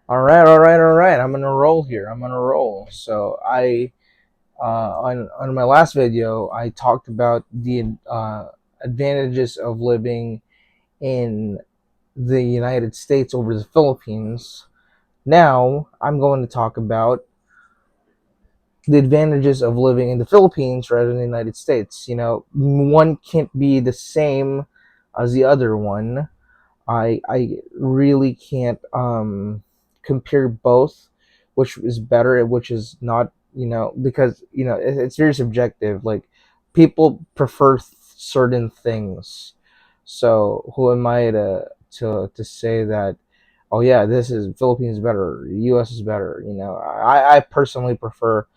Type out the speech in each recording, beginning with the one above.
All right. I'm on a roll here. I'm on a roll. On my last video, I talked about the advantages of living in the United States over the Philippines. Now, I'm going to talk about the advantages of living in the Philippines rather than the United States. One can't be the same as the other one. I really can't compare both, which is better and which is not. Because it's very subjective. Like people prefer certain things. So who am I to say that? Oh yeah, this is Philippines better, U.S. is better. I personally prefer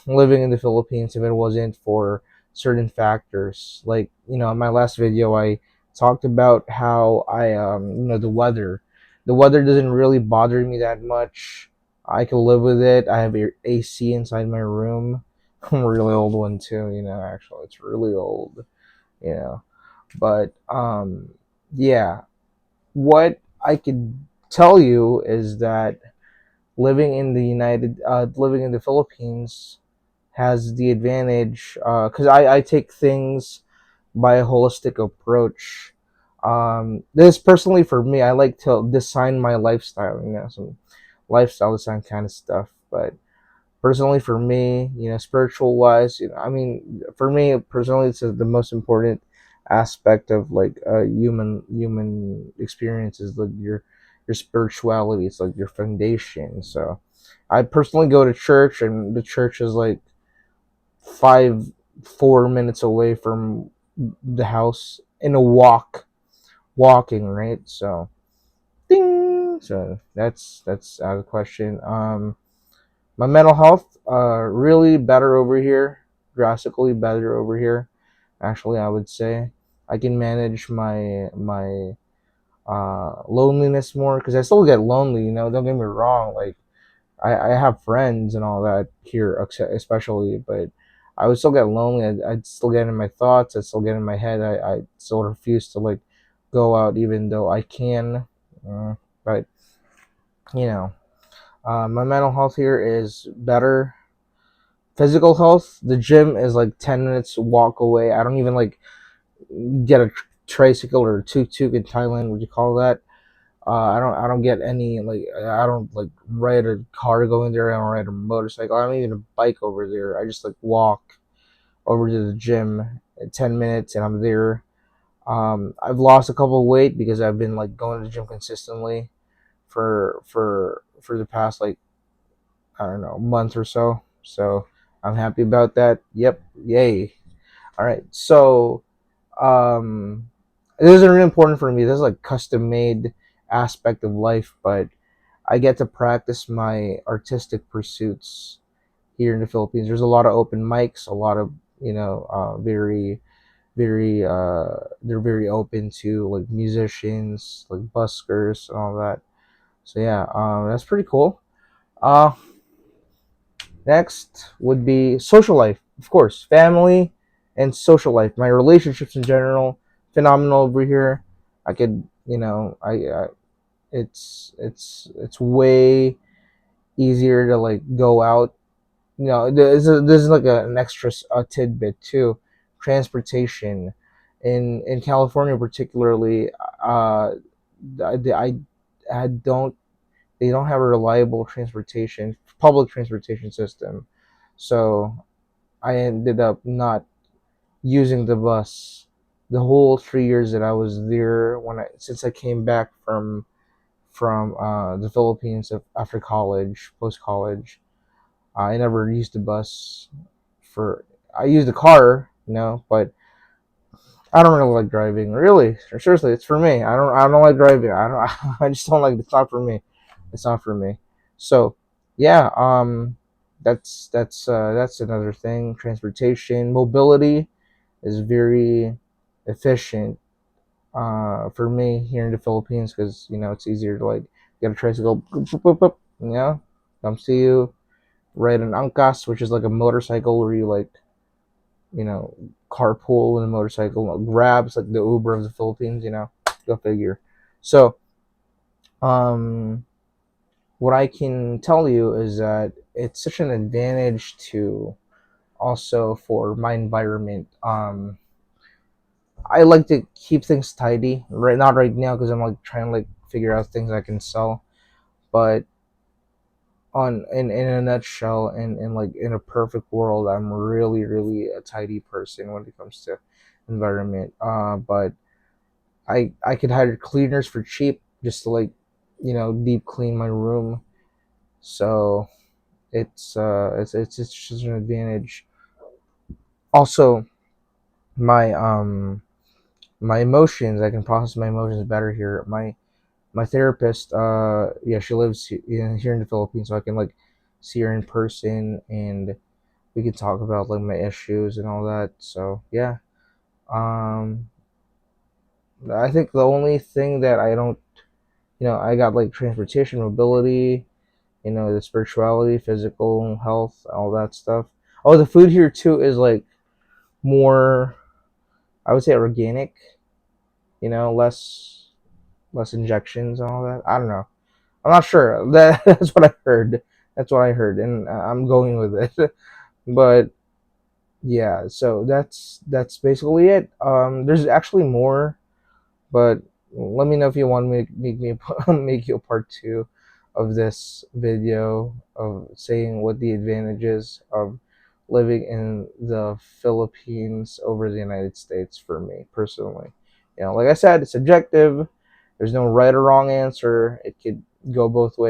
living in the Philippines if it wasn't for certain factors. Like, in my last video, I talked about how the weather. The weather doesn't really bother me that much. I can live with it. I have AC inside my room. I'm a really old one too, actually. It's really old, you know. But, yeah. What I could tell you is that living in the Philippines has the advantage because I take things by a holistic approach. This personally for me, I like to design my lifestyle, some lifestyle design kind of stuff. But personally for me, spiritual wise, I mean, for me personally, it's the most important aspect of like human experience is like your spirituality. It's like your foundation. So I personally go to church, and the church is like 4 minutes away from the house in a walking, right? So ding. So that's out of the question. My mental health really better over here, drastically better over here. Actually, I would say I can manage my loneliness more because I still get lonely. Don't get me wrong. Like I have friends and all that here, especially, but I would still get lonely. I'd still get in my thoughts. I'd still get in my head. I still refuse to like go out, even though I can. But you know, my mental health here is better. Physical health, the gym is like 10 minutes walk away. I don't even like get a tricycle or a tuk-tuk in Thailand. Would you call that? I don't get any like I don't like ride a car going there. I don't ride a motorcycle. I don't even a bike over there. I just like walk over to the gym in 10 minutes and I'm there. I've lost a couple of weight because I've been like going to the gym consistently for the past like I don't know month or so. So I'm happy about that. Yep, yay. All right, so um this is really important for me. This is like custom made aspect of life, but I get to practice my artistic pursuits here in the Philippines. There's a lot of open mics, a lot of very they're very open to like musicians, like buskers and all that. So yeah, that's pretty cool. Uh, Next would be social life, of course, family and social life. My relationships in general, phenomenal over here. I could, I it's way easier to like go out. This is like an extra tidbit too. Transportation in California, particularly, I, I don't they don't have a reliable public transportation system, so I ended up not using the bus the whole 3 years that I was there since I came back from the Philippines after college, post college. I never used the bus for. I used the car, but I don't really like driving. Really, seriously, it's for me. I don't like driving. I don't. I just don't like. It's not for me. It's not for me. So, yeah. That's another thing. Transportation, mobility is very efficient for me here in the Philippines because it's easier to like get a tricycle, boop, boop, boop, boop, comes to you. Ride an angkas, which is like a motorcycle where you like you know carpool with a motorcycle. Grabs like the Uber of the Philippines. Go figure. So um what I can tell you is that it's such an advantage to also for my environment. I like to keep things tidy. Right, not right now because I'm like trying to like figure out things I can sell. But on in a nutshell, in like in a perfect world, I'm really a tidy person when it comes to environment. But I could hire cleaners for cheap just to like deep clean my room. So it's just an advantage. Also, my my emotions, I can process my emotions better here. My therapist, yeah, she lives here in the Philippines, so I can like see her in person, and we can talk about like my issues and all that. So yeah, um I think the only thing that I don't, I got like transportation, mobility, the spirituality, physical health, all that stuff. Oh, the food here too is like more, I would say, organic, less injections and all that. I don't know. I'm not sure. That's what I heard. That's what I heard, and I'm going with it. But yeah, so that's basically it. There's actually more, but let me know if you want me make me make you a part two of this video of saying what the advantages of living in the Philippines over the United States for me personally. Like I said, it's subjective. There's no right or wrong answer. It could go both ways.